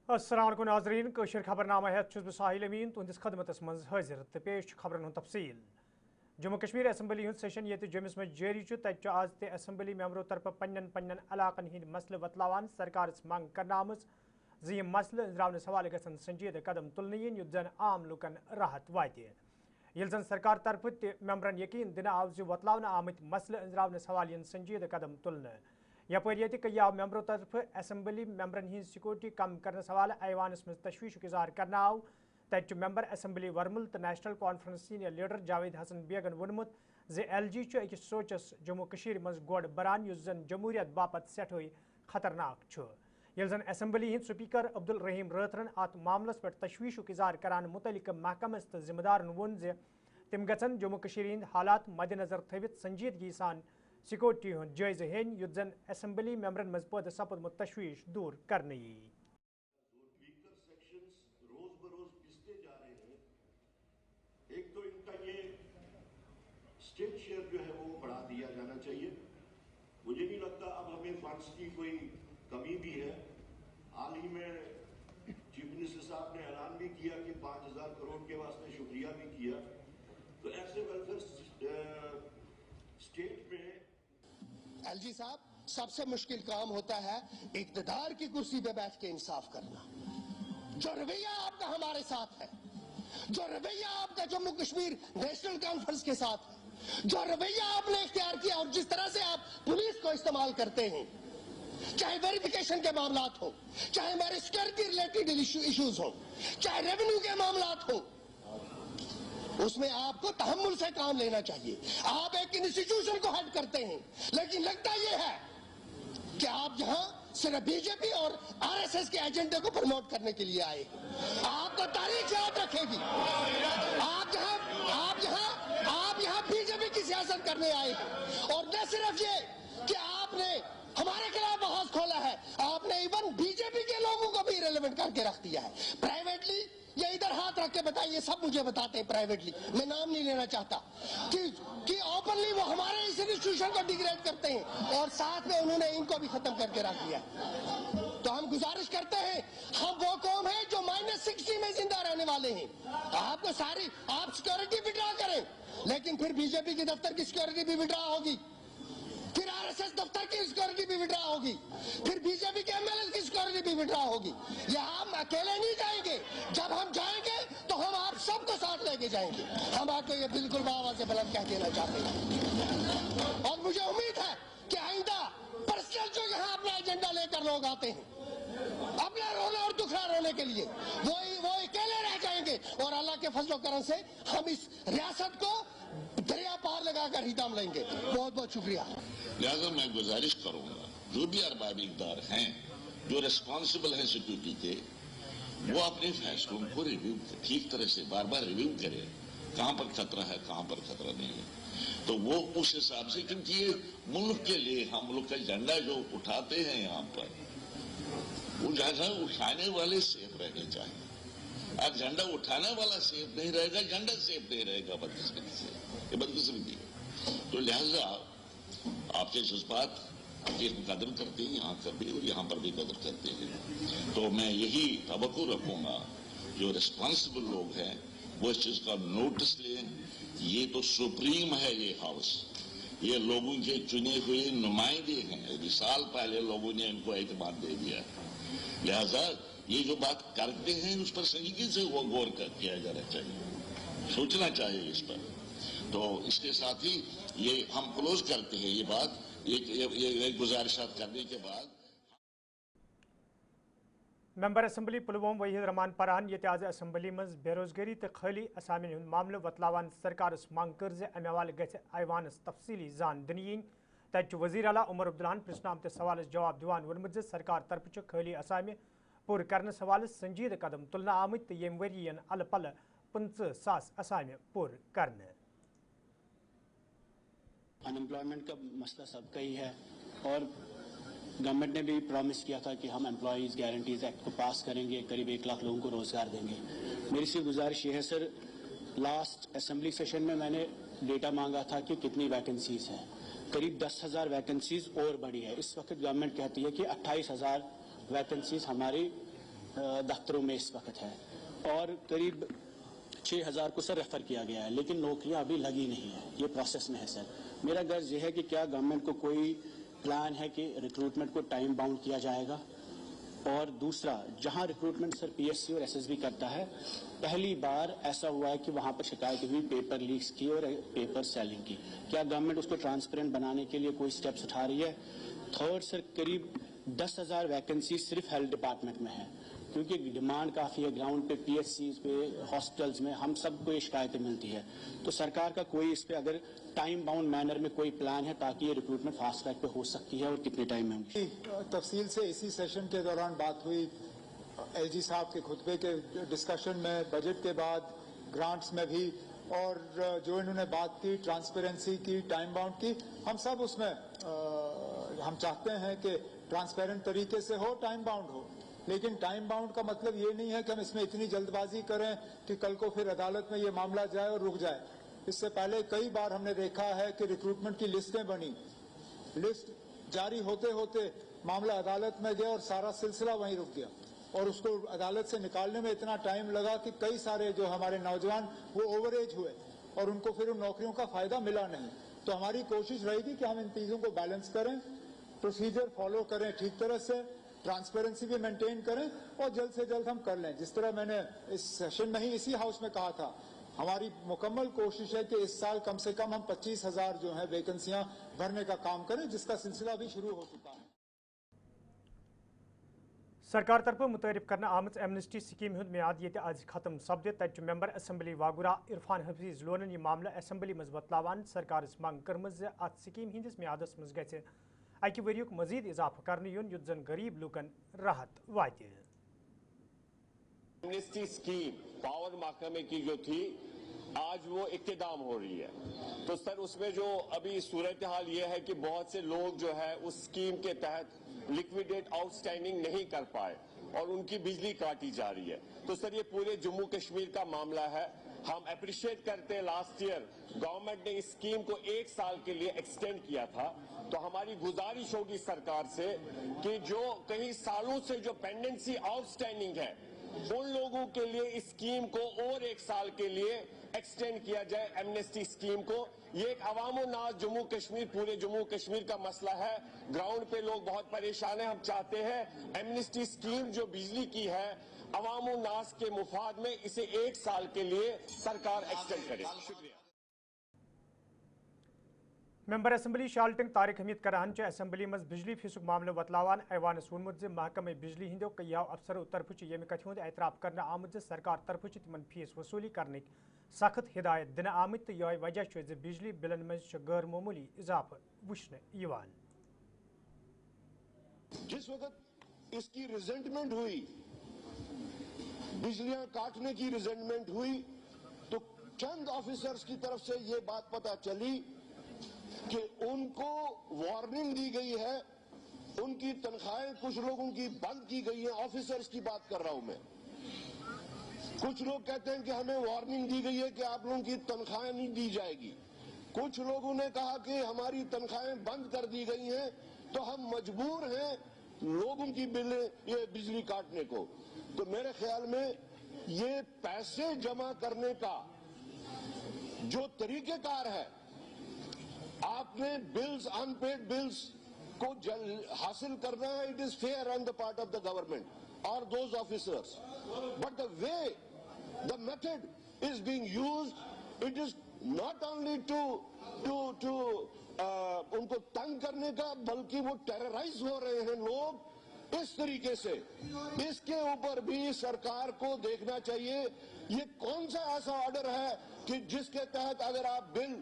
अस्सलाम वालेकुम नाज़रीन कशर खबरनामा है साहिल अमीन तुंदिस खदमतस मज हाजिर तो पेश खबरन तफसील जम्मू कश्मीर असम्बली हुंद सेशन ये जम्मस मज जारी तत आज ते असम्बली मेंबरों तरफ पन्न इलाकन हिंद मसले वतलावान सरकारस मंग करना जी मसले अंजरावन हवाले गसन संजीदा कदम तुलने yin युत जन आम लुकन राहत वाते ये जन सरकार तरफ ते मेंबरन यकीन दिन आव जो वतलावन आमत मसले अंजरावन हवाले संजीदा कदम तुलने यपर ये कयाव मेंबरों तरफ असम्बली मेंबरन हिंद सिक्योरिटी कम करने हवाले ऐवानस मज तशवीश इजहार करना आव तत मेंबर असम्बली वर्मुल तो national conference senior leader Javed Hasan बेगन वोनमुत जे LG अकिस सोचस जम्मू कश्मीर मज गोड बरान युस जन जमहूरियत बापत सेठोई खतरनाक ये जन असम्बली हिंद स्पीकर अब्दुल रहीम रथरन अत मामलस पे तशवीश इजहार करान मुतलिक महकमस तो जिम्मेदारन वोन जे तिम गन जम्मू कश्मीर हिंद हालात मद्देनजर थवित संजीदगी सान सिक्योरिटी हुंद जायजे हेन युत जन असम्बली मेंबरन मज पैदा सपदमुत तशवीश दूर करने एक तो इनका ये स्टेट शेयर जो है वो बढ़ा दिया जाना चाहिए। मुझे नहीं लगता अब हमें फंड्स की कोई कमी भी है। हाल ही में चीफ मिनिस्टर साहब ने ऐलान भी किया कि 5000 करोड़ के वास्ते शुक्रिया भी किया। तो ऐसे वेलफेयर स्टेट में LG साहब सबसे मुश्किल काम होता है इक्तदार की कुर्सी पे बैठ के इंसाफ करना। जो रवैया आपका हमारे साथ है, जो रवैया आपका जम्मू कश्मीर नेशनल कॉन्फ्रेंस के साथ, जो रवैया आपने इख्तियार किया और जिस तरह से आप पुलिस को इस्तेमाल करते हैं, चाहे वेरिफिकेशन के मामलात हो, चाहे हमारे सिक्योरिटी रिलेटेड इश्यूज हो, चाहे रेवेन्यू के मामलात हो, उसमें आपको तहम्मुल से काम लेना चाहिए। आप एक इंस्टीट्यूशन को हेड करते हैं, लेकिन लगता यह है कि आप यहाँ सिर्फ बीजेपी और RSS के एजेंडे को प्रमोट करने के लिए आए। आपको तारीख याद रखेगी। आप यहाँ बीजेपी की सियासत करने आए और न सिर्फ ये कि आपने हमारे खिलाफ आवाज खोला है, आपने इवन बीजेपी के लोगों को भी रिलेवेंट करके रख दिया है। प्राइवेटली ये इधर हाथ रख के बताइए, सब मुझे बताते हैं प्राइवेटली, मैं नाम नहीं लेना चाहता, कि ओपनली वो हमारे इस इंस्टीट्यूशन को डिग्रेड करते हैं और साथ में उन्होंने इनको भी खत्म करके रख दिया। तो हम गुजारिश करते हैं, हम वो कौम है जो -60 में जिंदा रहने वाले हैं। आपको सारी आप सिक्योरिटी विड्रॉ करें, लेकिन फिर बीजेपी के दफ्तर की सिक्योरिटी भी विड्रॉ होगी, फिर RSS दफ्तर की सिक्योरिटी भी विड्रॉ होगी, फिर बीजेपी के MLA की सिक्योरिटी भी विड्रॉ होगी। ये हम अकेले नहीं जाएंगे, जब हम जाएंगे तो हम आप सबको साथ लेके जाएंगे। हम आपको ये बिल्कुल आवाज से बुलंद कह देना चाहते हैं और मुझे उम्मीद है कि आइंदा पर्सनल जो यहाँ अपना एजेंडा लेकर लोग आते हैं अपना रोने और दुखड़ा रोने के लिए, वो अकेले रह जाएंगे और अल्लाह के फजल करम से हम इस रियासत को दरिया पार लगाकर ही दम लेंगे। बहुत बहुत शुक्रिया। लिहाजा मैं गुजारिश करूंगा जो भी अरबाब इक़्तिदार हैं, जो रिस्पॉन्सिबल हैं सिक्योरिटी के, वो अपने फैसलों को रिव्यू ठीक तरह से बार बार रिव्यू करें, कहाँ पर खतरा है कहाँ पर खतरा नहीं है। तो वो उस हिसाब से, क्योंकि ये मुल्क के लिए हम लोग का झंडा जो उठाते हैं यहाँ पर, वो झंडा उठाने वाले सेफ रहने चाहिए। अब झंडा उठाने वाला सेफ नहीं रहेगा, झंडा सेफ नहीं रहेगा बदकिस्मती से, ये बदकिस्मती है। तो लिहाजा आपके जज्बात की हम कदर करते हैं यहाँ पर भी और यहाँ पर भी कदर करते हैं। तो मैं यही तवक्को रखूंगा जो रिस्पॉन्सिबल लोग हैं वो इस चीज का नोटिस लें। ये तो सुप्रीम है ये हाउस, ये लोगों के चुने हुए नुमाइंदे हैं। अभी साल पहले लोगों ने इनको एतमाद दे दिया, लिहाजा ये जो बात करते हैं उस पर संजीदगी से वो गौर किया जाना चाहिए, सोचना चाहिए इस पर। तो इसके साथ ही ये हम क्लोज करते हैं ये बात, ये गुजारिशात करने के बाद मेंबर असम्बली पुलवोम वहीद रहमान परान ये आज असम्बली मज बेरोजगारी तो खाली असामिन हुंद मामले वतलावान सरकारस मांग कर जे अमे हवाले गछ ऐवानस तफसीली जान दिन तत वजीर आला उमर अब्दुल्लाहन प्रिस्नाम ते सवालस जवाब दिवान वोनमुत सरकार तरफ खाली असामे पूर करने हवाले संजीद कदम तुलना आमत तो यम वरियन अल पल 50,000 असामे पूर करने। अनएम्प्लॉयमेंट का मसला सबका ही है और गवर्नमेंट ने भी प्रॉमिस किया था कि हम एम्प्लॉयज़ गारंटीज एक्ट को पास करेंगे, करीब 1 लाख लोगों को रोजगार देंगे। मेरी सिर्फ गुजारिश ये है सर, लास्ट असेंबली सेशन में मैंने डेटा मांगा था कि कितनी वैकेंसीज हैं, करीब 10,000 वैकेंसीज और बढ़ी है। इस वक्त गवर्नमेंट कहती है कि 28,000 वैकेंसीज हमारी दफ्तरों में इस वक्त है और करीब 6000 को सर रेफर किया गया है, लेकिन नौकरियां अभी लगी नहीं है, ये प्रोसेस में है सर। मेरा गर्ज ये है कि क्या गवर्नमेंट को कोई प्लान है कि रिक्रूटमेंट को टाइम बाउंड किया जाएगा, और दूसरा जहां रिक्रूटमेंट सर पीएससी और एसएसबी करता है, पहली बार ऐसा हुआ है कि वहां पर शिकायत हुई पेपर लीक्स की और पेपर सेलिंग की, क्या गवर्नमेंट उसको ट्रांसपेरेंट बनाने के लिए कोई स्टेप्स उठा रही है? थर्ड सर, करीब 10,000 वैकेंसी सिर्फ हेल्थ डिपार्टमेंट में है, क्योंकि डिमांड काफ़ी है ग्राउंड पे, पीएचसी पे, हॉस्पिटल्स में, हम सबको ये शिकायतें मिलती है। तो सरकार का कोई इस पे अगर टाइम बाउंड मैनर में कोई प्लान है ताकि ये रिक्रूटमेंट फास्ट ट्रैक पे हो सकती है और कितने टाइम में होगी? तफसील से इसी सेशन के दौरान बात हुई, एलजी साहब के खुतबे के डिस्कशन में, बजट के बाद ग्रांट्स में भी, और जो इन्होंने बात की ट्रांसपेरेंसी की, टाइम बाउंड की, हम सब उसमें हम चाहते हैं कि ट्रांसपेरेंट तरीके से हो, टाइम बाउंड हो। लेकिन टाइम बाउंड का मतलब ये नहीं है कि हम इसमें इतनी जल्दबाजी करें कि कल को फिर अदालत में ये मामला जाए और रुक जाए। इससे पहले कई बार हमने देखा है कि रिक्रूटमेंट की लिस्टें बनी, लिस्ट जारी होते होते मामला अदालत में गया और सारा सिलसिला वहीं रुक गया, और उसको अदालत से निकालने में इतना टाइम लगा कि कई सारे जो हमारे नौजवान वो ओवर एज हुए और उनको फिर उन नौकरियों का फायदा मिला नहीं। तो हमारी कोशिश रहेगी कि हम इन चीजों को बैलेंस करें, प्रोसीजर फॉलो करें ठीक तरह से, ट्रांसपेरेंसी भी मेंटेन करें और जल्द से जल्द हम कर लें। जिस तरह मैंने इस सेशन में ही इसी हाउस में कहा था, हमारी मुकम्मल कोशिश है कि इस साल कम से कम हम 25,000 जो है वैकेंसियां भरने का काम करें, जिसका सिलसिला भी शुरू हो चुका है। सरकार तरफ मुतारिफ करना आमज एमनेस्टी स्कीम हुंद मियाद ये आज खत्म सपदे, तत मेंबर असम्बली वागुरा इरफान हफीज लोनन यह मामला असम्बली मज बतलावान सरकार मंग कर्मज अत स्कीम हिंदिस मियादस मज गए अकि वरियुक मजीद इजाफा करने युन युत जन गरीब लुकन राहत वाते। एमनेस्टी स्कीम पावर महकमे की जो थी आज वो इख्तिताम हो रही है, तो सर उसमें जो अभी सूरत हाल ये है कि बहुत से लोग जो है उस स्कीम के तहत लिक्विडेट आउटस्टैंडिंग नहीं कर पाए और उनकी बिजली काटी जा रही है। तो सर ये पूरे जम्मू कश्मीर का मामला है। हम अप्रिशिएट करते हैं लास्ट ईयर गवर्नमेंट ने इस स्कीम को 1 साल के लिए एक्सटेंड किया था, तो हमारी गुजारिश होगी सरकार से कि जो कई सालों से जो पेंडेंसी आउटस्टैंडिंग है उन लोगों के लिए इस स्कीम को और 1 साल के लिए एक्सटेंड किया जाए, एमनेस्टी स्कीम को। ये एक अवामो नाज जम्मू कश्मीर, पूरे जम्मू कश्मीर का मसला है, ग्राउंड पे लोग बहुत परेशान हैं। हम चाहते हैं एमनेस्टी स्कीम जो बिजली की है अवामो नाज के मुफाद में इसे 1 साल के लिए सरकार एक्सटेंड करे। शुक्रिया। मेंबर असम्बली शालटिंग तारिक हमीद करान असम्बली मज बिजली फीसुक मामले वतलावान ऐवानस वोनमुत महकमे बिजली हंदो कईयाव अफसरों तरफ यम कथ हुंद एतराफ करने आमुत सरकार तरफ तिमन फीस वसूली करने सख्त हिदायत दिन आमत, तो यह वजह बिजली बिलन मज गैर मामूली इजाफा वुचने यवान। जिस वक्त इसकी रिजेंटमेंट हुई, बिजलियां काटने की रिजेंटमेंट हुई, तो चंद ऑफिसर्स की तरफ से ये बात पता चली कि उनको वार्निंग दी गई है, उनकी तनख्वाहें कुछ लोगों की बंद की गई है। ऑफिसर्स की बात कर रहा हूं मैं। कुछ लोग कहते हैं कि हमें वार्निंग दी गई है कि आप लोगों की तनख्वाहें नहीं दी जाएगी। कुछ लोगों ने कहा कि हमारी तनख्वाहें बंद कर दी गई हैं, तो हम मजबूर हैं लोगों की ये बिजली काटने को। तो मेरे ख्याल में ये पैसे जमा करने का जो तरीकेकार है, आपने बिल्स, अनपेड बिल्स को हासिल करना है, it is fair on the part of the government और those officers, but the way the method is being used, it is not only to उनको तंग करने का, बल्कि वो टेरराइज हो रहे हैं लोग इस तरीके से। इसके ऊपर भी सरकार को देखना चाहिए ये कौन सा ऐसा ऑर्डर है कि जिसके तहत अगर आप बिल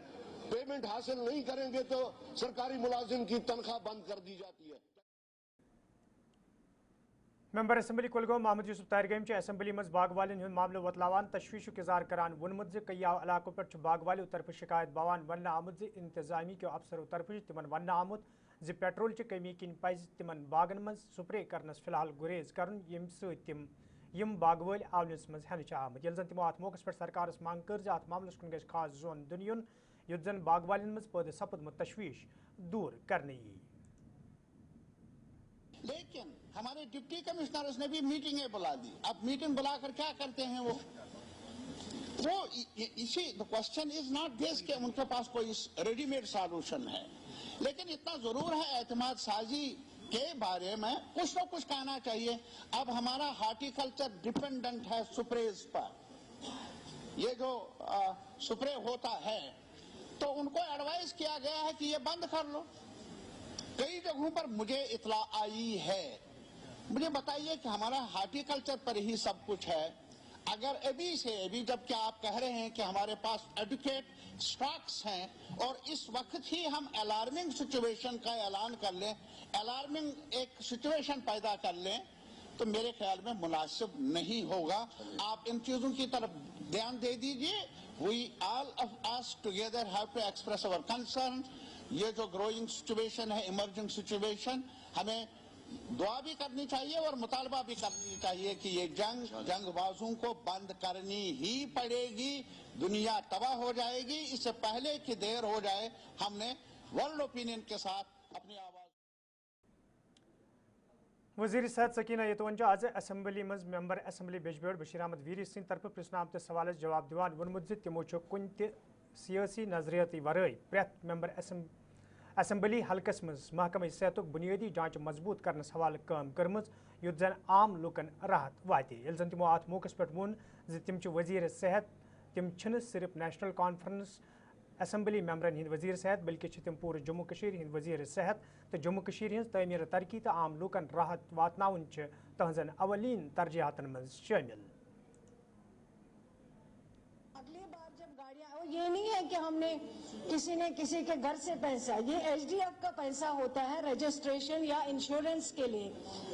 पेमेंट हासिल नहीं करेंगे तो सरकारी मुलाजिम की तनख्वाह बंद कर दी जाती है। Member assembly Kulgam Mohammad Yusuf Tarigami assembly मज बागवालन हुंद मामले वतलावान तशवीशुक इज़हार करान वोनमुत कईयाव इलाकों पर बागवालों तरफ शिकायत बवान वन आमुत इंतजामी के अफसरों तरफ तिमन वन आमुत पेट्रोल च कमी किन पज तिमन बागन मज स्प्रे करनस फिलहाल गुरेज कर यम सम यम बागवाल आवनस मज हेन आमत। यल जन तमो अत मौके पर सरकारस मांग कर अत मामलस कुन गछ खास जोन दुन युन युत जन बागवालन मज पैदा सपदमुत तशवीश दूर करने। लेकिन हमारे डिप्टी कमिश्नर्स ने भी मीटिंगें बुला दी। अब मीटिंग बुलाकर क्या करते हैं वो इसी the question is not this कि उनके पास कोई रेडीमेड सॉल्यूशन है, लेकिन इतना जरूर है एतमाद साजी के बारे में कुछ न कुछ कहना चाहिए। अब हमारा हार्टिकल्चर डिपेंडेंट है सुप्रेज पर, ये जो सुप्रे होता है तो उनको एडवाइस किया गया है कि ये बंद कर लो। कई जगहों पर मुझे इतला आई है, मुझे बताइए कि हमारा हार्टिकल्चर पर ही सब कुछ है। अगर अभी जबकि आप कह रहे हैं कि हमारे पास एडुकेट स्टॉक्स हैं और इस वक्त ही हम अलार्मिंग सिचुएशन का ऐलान कर लें, अलार्मिंग एक सिचुएशन पैदा कर लें, तो मेरे ख्याल में मुनासिब नहीं होगा। आप इन चीजों की तरफ ध्यान दे दीजिए। We all of us together have to express our concern। ये जो ग्रोइंग सिचुएशन है, इमर्जिंग सिचुएशन, हमें दुआ भी करनी चाहिए और मुतालबा भी करनी चाहिए कि ये जंगबाजों को बंद करनी ही पड़ेगी। दुनिया तबाह हो जाएगी, इससे पहले कि देर हो जाए। हमने वर्ल्ड ओपिनियन के साथ अपनी आवाज। वजीर सेहत सकीना यतवन आज असम्बली मज मेंबर असम्बली बेजबेड़ बशीर अहमद वीरी सिंह तरफ पृष्ण आमत सवाल जवाब दिवान वोनमुत ज तिमो कुन सियासी नजरियती वरय प्रेत मेंबर असम्बली हल्कस मज महकमा सेहत बुनियादी जांच मजबूत करने हवाले काम कर्म युत जन आम लुकन राहत वाते। यल जन तिमो अत मौके पे वोन तिम वजीर सेहत, तिम सिर्फ नेशनल कॉन्फ्रेंस असम्बली मेंबरन हिंद वजीर सेहत बल्कि तिम पूरे जम्मू कशीर हिंद वजीर सेहत तो जम्मू कशीर हिंज तमीर तरक्की तो आम लुकन राहत वातनाउन तहजन अवलीन तरजीहातन मज शामिल। अगली बार जब गाड़ियां, ये नहीं है कि हमने किसी ने किसी के घर से पैसा, ये एचडीएफ का पैसा होता है रजिस्ट्रेशन या इंश्योरेंस के लिए,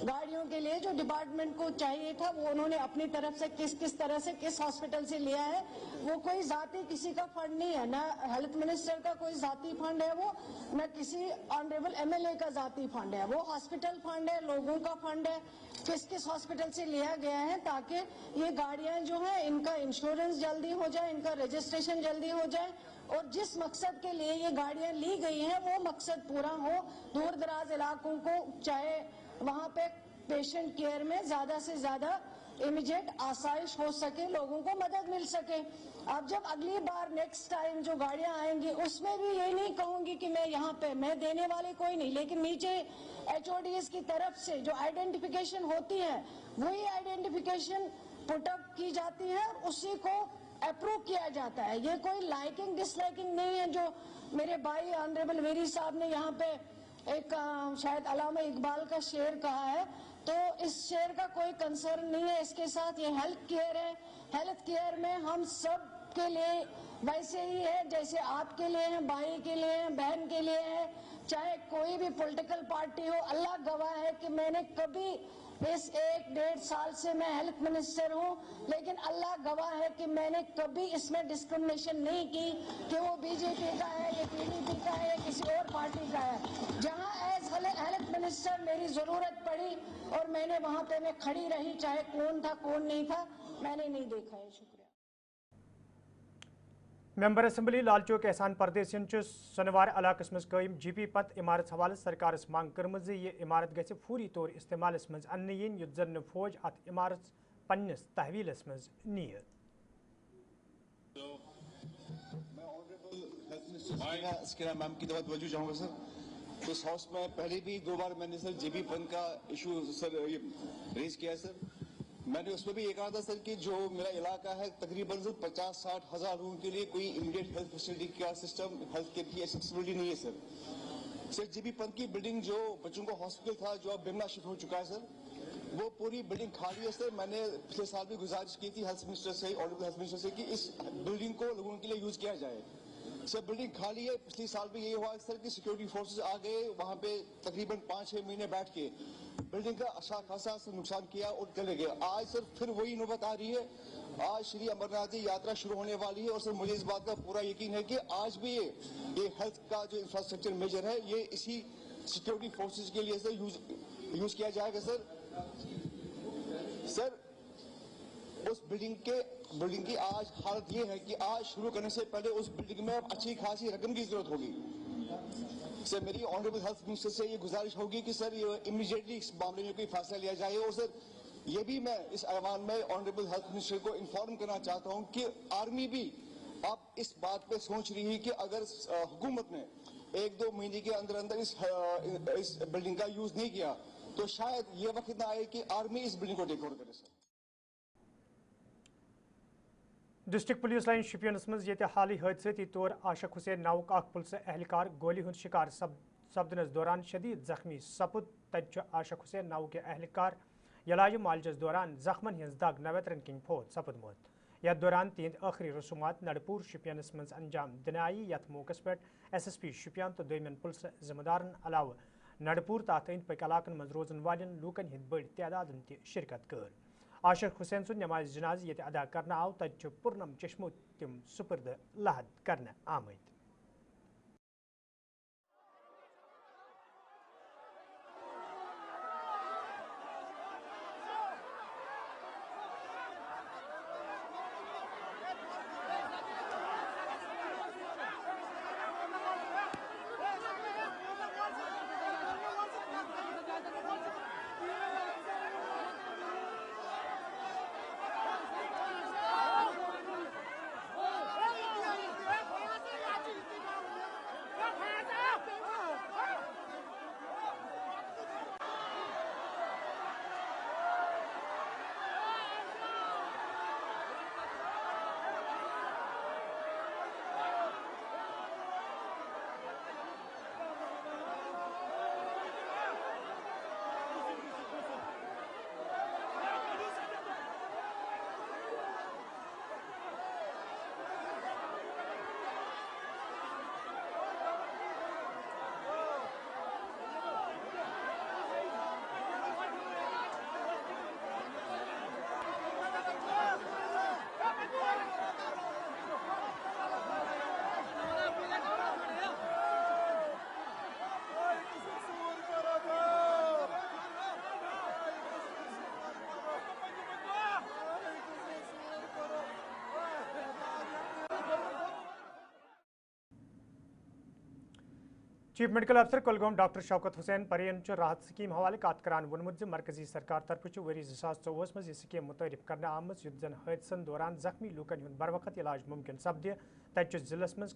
गाड़ियों के लिए जो डिपार्टमेंट को चाहिए था वो उन्होंने अपनी तरफ से किस तरह से किस हॉस्पिटल से लिया है। वो कोई जाती किसी का फंड नहीं है, ना हेल्थ मिनिस्टर का कोई जाती फंड है वो, न किसी ऑनरेबल एमएलए का जाती फंड है, वो हॉस्पिटल फंड है, लोगों का फंड है। किस हॉस्पिटल से लिया गया है ताकि ये गाड़ियां जो है इनका इंश्योरेंस जल्दी हो जाए, इनका रजिस्ट्रेशन जल्दी हो जाए और जिस मकसद के लिए ये गाड़ियां ली गई हैं वो मकसद पूरा हो। दूर दराज इलाकों को चाहे वहां पे पेशेंट केयर में ज्यादा से ज्यादा इमीडिएट आसाइश हो सके, लोगों को मदद मिल सके। अब जब अगली बार नेक्स्ट टाइम जो गाड़ियां आएंगी उसमें भी ये नहीं कहूंगी कि मैं यहाँ पे, मैं देने वाले कोई नहीं, लेकिन नीचे एचओडीएस की तरफ से जो आइडेंटिफिकेशन होती है वही आइडेंटिफिकेशन पुटअप की जाती है और उसी को अप्रूव किया जाता है। ये कोई लाइकिंग डिसलाइकिंग नहीं है जो मेरे भाई ऑनरेबल वेरी साहब ने यहाँ पे एक शायद अलामा इकबाल का शेर कहा है, तो इस शेर का कोई कंसर्न नहीं है इसके साथ। ये हेल्थ केयर है, हेल्थ केयर में हम सब के लिए वैसे ही है जैसे आपके लिए है, भाई के लिए है, बहन के लिए है, चाहे कोई भी पॉलिटिकल पार्टी हो। अल्लाह गवाह है कि मैंने कभी इस 1-1.5 साल से मैं हेल्थ मिनिस्टर हूँ, लेकिन अल्लाह गवाह है कि मैंने कभी इसमें डिस्क्रिमिनेशन नहीं की कि वो बीजेपी का है या पीडीपी का है या किसी और पार्टी का है। जहाँ एज हेल्थ मिनिस्टर मेरी जरूरत पड़ी और मैंने वहाँ पे मैं खड़ी रही, चाहे कौन था कौन नहीं था, मैंने नहीं देखा है। शुक्रिया। मेंबर असम्बली लाल चौक एहसान परदेसियन शनिवार इलाकस मज कायम जीपी पत इमारत हवाले सरकार मांग कर्म ये इमारत गि फौरी तौर इस्तेमाल मज अन्न yin युत जन फौज अत इमारत पन्निस तहवीलस मज नीय। मैम की तरफ तवज्जो चाहूँगा सर। तो इस हाउस में पहले भी 2 बार मैंने सर जीपी पन का इशू सर रेज किया है सर। मैंने उसमें भी ये कहा था सर कि जो मेरा इलाका है तकरीबन 50-60 हज़ार लोगों के लिए कोई इमीडिएट हेल्थ फैसिलिटी का सिस्टम, हेल्थ केयर की एक्सेसिबिलिटी नहीं है सर। सर जीबी पंत की बिल्डिंग जो बच्चों का हॉस्पिटल था जो अब बिमला शिफ्ट हो चुका है सर, वो पूरी बिल्डिंग खाली है सर। मैंने पिछले साल भी गुजारिश की थी हेल्थ मिनिस्टर से, ऑनरेबल हेल्थ मिनिस्टर से कि इस बिल्डिंग को लोगों के लिए यूज किया जाए। सर बिल्डिंग खाली है, पिछले साल भी ये हुआ सर कि सिक्योरिटी फोर्सेस आ गए वहाँ पे तकरीबन 5-6 महीने बैठ के बिल्डिंग का अच्छा खासा नुकसान किया और चले गए। आज सर फिर वही नौबत आ रही है। आज श्री अमरनाथ जी यात्रा शुरू होने वाली है और सर मुझे इस बात का पूरा यकीन है कि आज भी ये हेल्थ का जो इंफ्रास्ट्रक्चर मेजर है ये इसी सिक्योरिटी फोर्सेस के लिए सर यूज किया जाएगा सर। सर उस बिल्डिंग की आज हालत ये है कि आज शुरू करने से पहले उस बिल्डिंग में अच्छी खासी रकम की जरूरत होगी। सर मेरी ऑनरेबल हेल्थ मिनिस्टर से ये गुजारिश होगी कि सर ये इमीडिएटली इस मामले में कोई फैसला लिया जाए। और सर ये भी मैं इस ऐवान में ऑनरेबल हेल्थ मिनिस्टर को इन्फॉर्म करना चाहता हूँ कि आर्मी भी अब इस बात पे सोच रही है कि अगर हुकूमत ने 1-2 महीने के अंदर अंदर इस बिल्डिंग का यूज नहीं किया तो शायद ये वक्त ना आए कि आर्मी इस बिल्डिंग को टेक ओवर करे। सर डिस्ट्रिक्ट पुलिस लाइन शपियनस मज हाल हादसती तौर आशक हुसैन नाउक अख पुलिस एहलकार गोली हुंद शिकार सपदनस दौरान शदीद जख्मी सपुद। तत आशक हुसैन नाउक एहलकार इलाज मालजस दौरान जख्मन हिंज दग नवेतरन किन फौत सपदमुत। यथ दौरान तिहद आखिरी रसूमात नड़पुर शपियनस मज अंजाम दिन आई। यथ मौकस पे SSP शपियान तो दोयमन पुलिस जिम्मेदारन अलाव नड़पुर तथ अंद पक इलाकन मज रोजन वालन लूकन हिंद बड़ तादादन त शिरकत कर। आशक हुसैन सुन नमाज जनाज ये अदा करना आव तत पुरनम चश्मो तम सुपुर्द लहद करना आमद। चीफ मेडिकल अफसर कुलगाम डॉक्टर शौकत हुसैन परियन राहत स्कीम हवाले कत करान वोनमुत मरकजी सरकार तरफ वरी 2024 मज स्कीम मुतारिफ करने आमज युत जन हादसन दौरान जख्मी लूकन हुंद बर वक्त इलाज मुमकिन सपदे। तत जिलस मज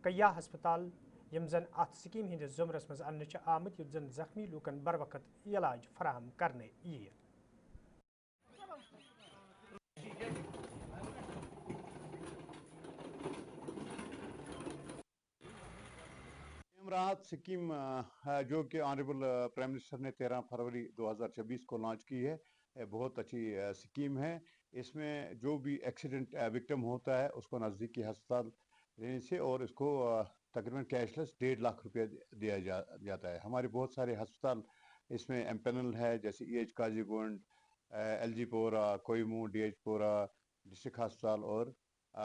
कया हस्पताल यम जन अत स्कीम हंदिस जुमरस मज अन्न आमत युत जन जख्मी लूकन बर वक्त इलाज फराहम करने यी। राहत स्कीम जो कि ऑनरेबल प्राइम मिनिस्टर ने 13 फरवरी 2026 को लॉन्च की है, बहुत अच्छी स्कीम है। इसमें जो भी एक्सीडेंट विक्टिम होता है उसको नज़दीकी अस्पताल लेने से और इसको तकरीबन कैशलेस 1.5 लाख रुपया दिया जाता है। हमारे बहुत सारे अस्पताल इसमें एम्पेनल है, जैसे EH काजीगुंड, LG पोरा, कोयमू, DH पोरा, डिस्ट्रिक्ट अस्पताल और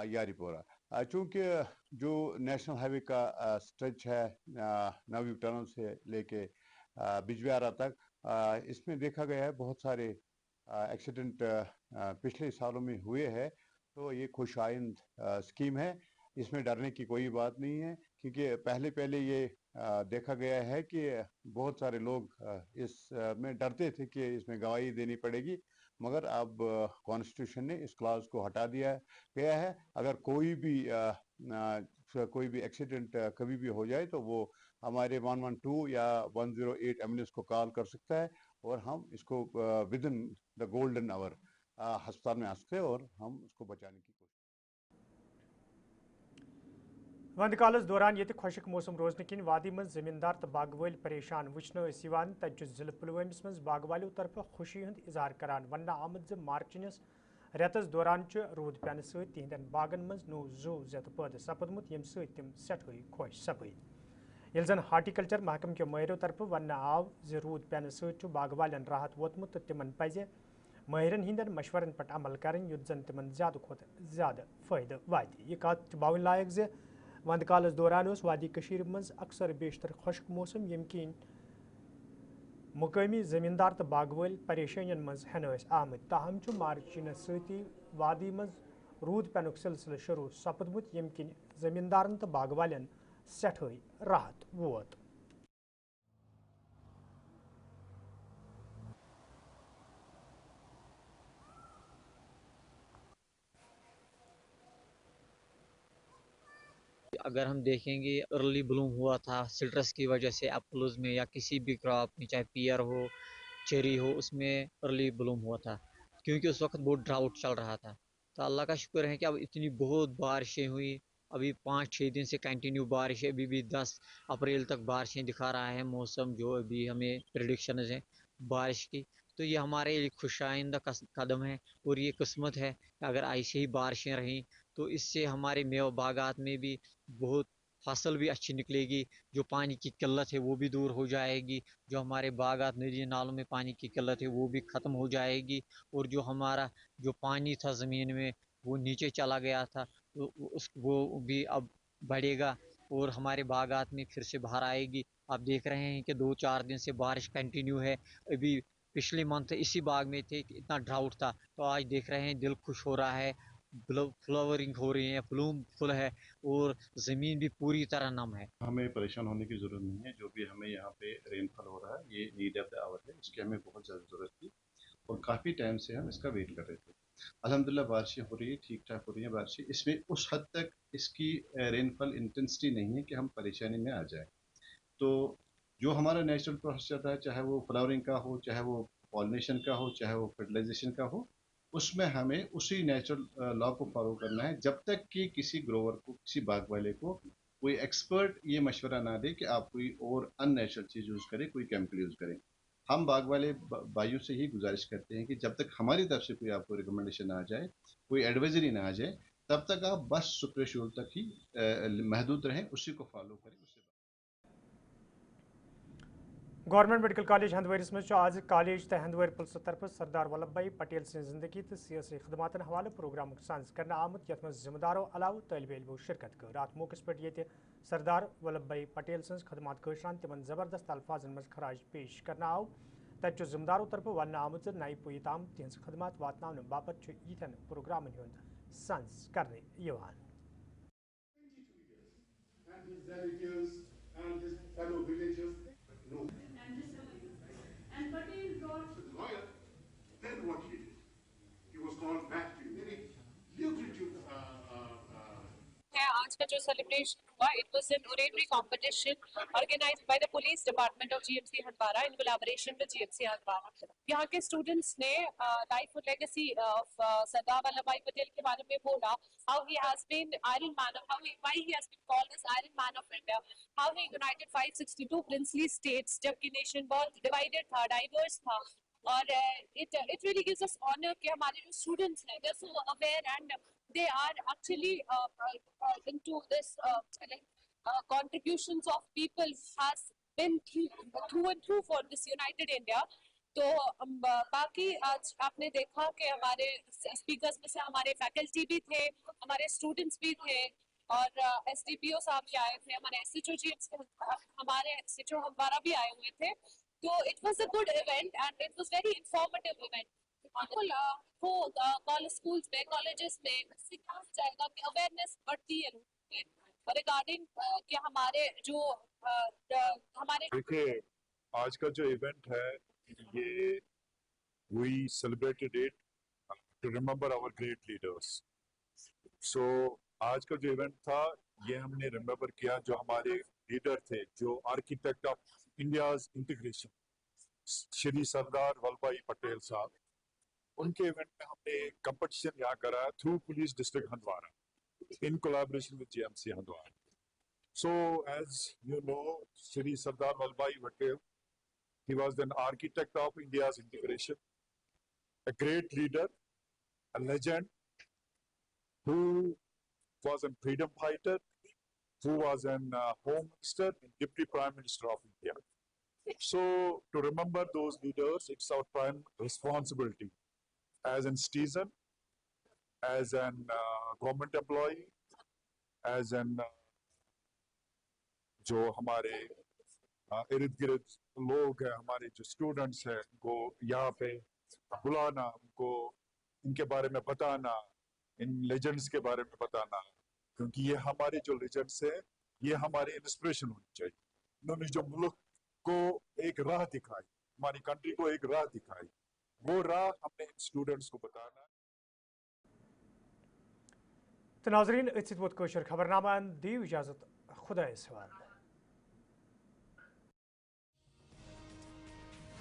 यारीपोरा। चूँकि जो नेशनल हाईवे का स्ट्रेच है नवी टनल से लेके बिजबियारा तक, इसमें देखा गया है बहुत सारे एक्सीडेंट पिछले सालों में हुए हैं। तो ये खुशाइंद स्कीम है, इसमें डरने की कोई बात नहीं है, क्योंकि पहले ये देखा गया है कि बहुत सारे लोग इसमें डरते थे कि इसमें गवाही देनी पड़ेगी, मगर अब कॉन्स्टिट्यूशन ने इस क्लॉज को हटा दिया गया है। अगर कोई भी एक्सीडेंट कभी भी हो जाए तो वो हमारे 112 या 108 एम्बुलेंस को कॉल कर सकता है और हम इसको with in the golden hour अस्पताल में आ सकते हैं और हम उसको बचाने की कोशिश। वंद कालस दौरान ये खुशक मौसम रोजन किन वादी मज जमींदार तो बाग वाल परेशान वचन तत जिले पुलवमस मज बाग वालों तरफ खुशी हंद इजहार करान वन आमद ज मार्चनस रेतस दौरान रूद पेन सहिंदन बागन मज नो जू जत पैद सपदमुत यम सम सठे खुश सपद। ये जन हार्टिकल्चर महकम के माहिरों तरफ वन आव ज रूद पेन सहित बाग वालन राहत वोतमुत तो तिमन पज माहिरन हिंदन मशवरन पे अमल करें युत जन तिमन ज्यादा खुद ज्यादा फायदा वात। यह कत बावन लायक ज वंद कालस दौरान वादी कशीर मज अक्सर बेशतर खुश्क मौसम यम किन मुकामी जमींदार तो बाग वाल परेशानियन मज हन आमद। ताहम मार्चिन सती वादी मज रूद पेनुक सिलसिल शुरू सपदमुत यम किन जमींदारन तो बाग वालन सठै राहत वोत। अगर हम देखेंगे अर्ली ब्लूम हुआ था सिट्रस की वजह से एप्पल्स में या किसी भी क्रॉप में, चाहे पियर हो चेरी हो, उसमें अर्ली ब्लूम हुआ था क्योंकि उस वक्त बहुत ड्राउट चल रहा था। तो अल्लाह का शुक्र है कि अब इतनी बहुत बारिशें हुई, अभी 5-6 दिन से कंटिन्यू बारिश है, अभी भी 10 अप्रैल तक बारिशें दिखा रहा है मौसम, जो अभी हमें प्रेडिक्शन है बारिश की। तो ये हमारे लिए खुशाइंदा कदम है और ये किस्मत है कि अगर ऐसे ही बारिशें रहीं तो इससे हमारे मेवा बागात में भी बहुत फसल भी अच्छी निकलेगी, जो पानी की किल्लत है वो भी दूर हो जाएगी, जो हमारे बागात नदी नालों में पानी की किल्लत है वो भी ख़त्म हो जाएगी, और जो हमारा जो पानी था ज़मीन में वो नीचे चला गया था वो भी अब बढ़ेगा और हमारे बागात में फिर से बाहर आएगी। आप देख रहे हैं कि 2-4 दिन से बारिश कंटिन्यू है। अभी पिछले मंथ इसी बाग में थे कि इतना ड्राउट था, तो आज देख रहे हैं दिल खुश हो रहा है, फ्लावरिंग हो रही है, ब्लूम फुल है और ज़मीन भी पूरी तरह नम है। हमें परेशान होने की ज़रूरत नहीं है। जो भी हमें यहाँ पे रेनफॉल हो रहा है ये नीड ऑफ द आवर है, इसकी हमें बहुत ज़्यादा ज़रूरत थी और काफ़ी टाइम से हम इसका वेट कर रहे थे। अल्हम्दुलिल्लाह बारिशें हो रही है, ठीक ठाक हो रही हैं बारिशें। इसमें उस हद तक इसकी रेनफॉल इंटेंसिटी नहीं है कि हम परेशानी में आ जाए। तो जो हमारा नेचुरल प्रोसेस चल रहा है, चाहे वो फ्लावरिंग का हो, चाहे वो पॉलिनेशन का हो, चाहे वो फर्टिलाइजेशन का हो, उसमें हमें उसी नेचुरल लॉ को फॉलो करना है जब तक कि किसी ग्रोवर को, किसी बाग वाले को कोई एक्सपर्ट ये मशवरा ना दे कि आप कोई और अननेचुरल चीज़ यूज़ करें, कोई केमिकल यूज़ करें। हम बाग वाले भाइयों से ही गुजारिश करते हैं कि जब तक हमारी तरफ से कोई आपको रिकमेंडेशन आ जाए, कोई एडवाइजरी ना आ जाए, तब तक आप बस सुपर शेड्यूल तक ही महदूद रहें, उसी को फॉलो करें। गवर्नमेंट मेडिकल कॉलेज हंदवरिस में आज कॉलेज तो हंदवर पुलिस तरफ सरदार वल्लभ भाई पटेल सं जिंदगी तो सियासी खदमातन हवाले प्रोग्राम साज कर आमुत यथ जिम्मेदारों अलाव तलब इलमो शिरकत कर। अत मौके पे ये सरदार वल्लभ भाई पटेल सं खदमात कशरान तिमन जबरदस्त अल्फाजन मज खराज पेश करना आव। तत जिम्मेदारों तरफ वन आमुत नई पुई ताम तिहज खदमात वातन बापत यथन प्रोग्राम साज करने And Patel brought the lawyer. Then what he did, he was called back to very lucrative. आज का जो सेलिब्रेशन हुआ, it was an oratory competition organized by the police department of GMC Handwara in collaboration with GMC Handwara. यहाँ के students ने life और legacy of सरदार वल्लभ भाई पटेल के बारे में बोला, how he has been Iron Man, why he has been called as Iron Man of India, how he united 562 princely states जबकि nation बहुत divided था, diverse था, और it really gives us honor कि हमारे जो students हैं, they're so aware and they are actually into this contributions of people has been through and through for this united India। तो बाकी आज आपने देखा कि हमारे स्पीकर्स में से हमारे फैकल्टी भी थे, हमारे स्टूडेंट्स भी थे और SDPO साहब भी आए थे, हमारे SHO हमारे SHO हंदवाड़ा भी आए हुए थे। तो it was a good event and it was very informative event। हो कॉलेज स्कूल्स में, कॉलेजेस में इससे क्या हो जाएगा कि अवेयरनेस बढ़ती है रिगार्डिंग कि हमारे जो हमारे। देखिए आज का जो इवेंट है ये we celebrated it to remember our great leaders। so आज का जो इवेंट था ये हमने रिमेम्बर किया जो हमारे लीडर थे, जो architect of India's integration Shri Sardar Vallabh Bhai Patel साहब। उनके इवेंट में हमने कंपटीशन यहाँ करा through police district Handwara in collaboration with GMC Handwara. so as you know, Shri Sardar Vallabhbhai Patel, he was an architect of India's integration, a great leader, a legend who was a freedom fighter, who was an home minister and deputy prime minister of India। so to remember those leaders, it's our prime responsibility as a citizen, as an government employee, as an जो हमारे इर्द गिर्द लोग हैं, हमारे जो students हैं, उनको यहाँ पे बुलाना, उनको इनके बारे में बताना, इन लेजेंड्स के बारे में बताना, क्योंकि ये हमारे जो लेजेंड्स हैं ये हमारी इंस्पिरेशन होनी चाहिए। इन्होंने जो मुल्क को एक राह दिखाई, हमारी कंट्री को एक राह दिखाई, वो राह हमने इन स्टूडेंट्स को बताना है। तो नाजरीन, खबरनामा दी इजाजत, खुदा सवार।